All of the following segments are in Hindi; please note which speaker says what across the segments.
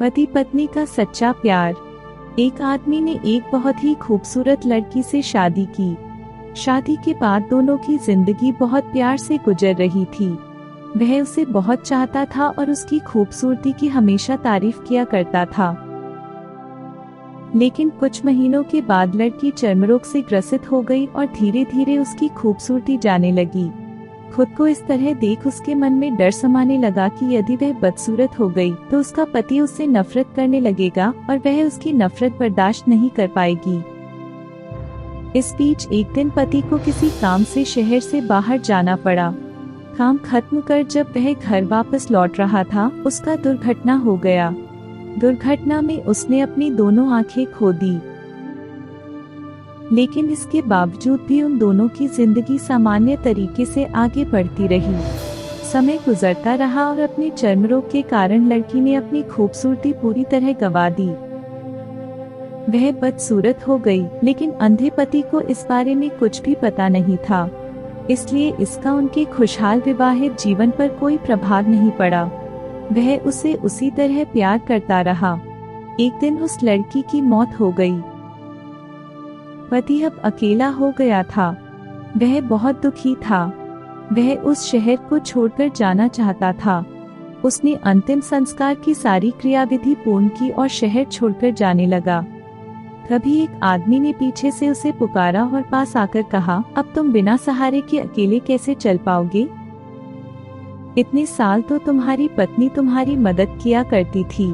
Speaker 1: पति पत्नी का सच्चा प्यार। एक आदमी ने एक बहुत ही खूबसूरत लड़की से शादी की। शादी के बाद दोनों की जिंदगी बहुत प्यार से गुजर रही थी। वह उसे बहुत चाहता था और उसकी खूबसूरती की हमेशा तारीफ किया करता था। लेकिन कुछ महीनों के बाद लड़की चर्मरोग से ग्रसित हो गई और धीरे धीरे उसकी खूबसूरती जाने लगी। खुद को इस तरह देख उसके मन में डर समाने लगा कि यदि वह बदसूरत हो गई तो उसका पति उससे नफरत करने लगेगा और वह उसकी नफरत बर्दाश्त नहीं कर पाएगी। इस बीच एक दिन पति को किसी काम से शहर से बाहर जाना पड़ा। काम खत्म कर जब वह घर वापस लौट रहा था, उसका दुर्घटना हो गया। दुर्घटना में उसने अपनी दोनों आंखें खो दी। लेकिन इसके बावजूद भी उन दोनों की जिंदगी सामान्य तरीके से आगे बढ़ती रही। समय गुजरता रहा और अपने चर्म रोग के कारण लड़की ने अपनी खूबसूरती पूरी तरह गंवा दी। वह बदसूरत हो गई, लेकिन अंधे पति को इस बारे में कुछ भी पता नहीं था, इसलिए इसका उनके खुशहाल विवाहित जीवन पर कोई प्रभाव नहीं पड़ा। वह उसे उसी तरह प्यार करता रहा। एक दिन उस लड़की की मौत हो गई। पति अब अकेला हो गया था। वह बहुत दुखी था। वह उस शहर को छोड़कर जाना चाहता था। उसने अंतिम संस्कार की सारी क्रियाविधि पूर्ण की और शहर छोड़कर जाने लगा। तभी एक आदमी ने पीछे से उसे पुकारा और पास आकर कहा, अब तुम बिना सहारे के अकेले कैसे चल पाओगे? इतने साल तो तुम्हारी पत्नी तुम्हारी मदद किया करती थी।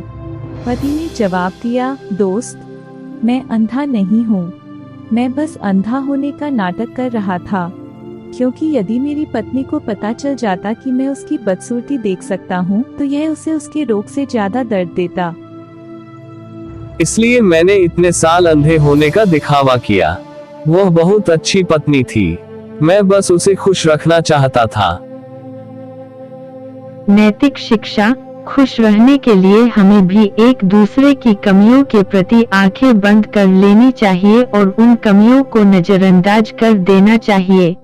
Speaker 1: पति ने जवाब दिया, दोस्त, मैं अंधा नहीं हूँ। मैं बस अंधा होने का नाटक कर रहा था, क्योंकि यदि मेरी पत्नी को पता चल जाता कि मैं उसकी बदसूरती देख सकता हूँ, तो यह उसे उसके रोग से ज्यादा दर्द देता।
Speaker 2: इसलिए मैंने इतने साल अंधे होने का दिखावा किया। वह बहुत अच्छी पत्नी थी। मैं बस उसे खुश रखना चाहता था।
Speaker 3: नैतिक शिक्षा। खुश रहने के लिए हमें भी एक दूसरे की कमियों के प्रति आंखें बंद कर लेनी चाहिए और उन कमियों को नजरअंदाज कर देना चाहिए।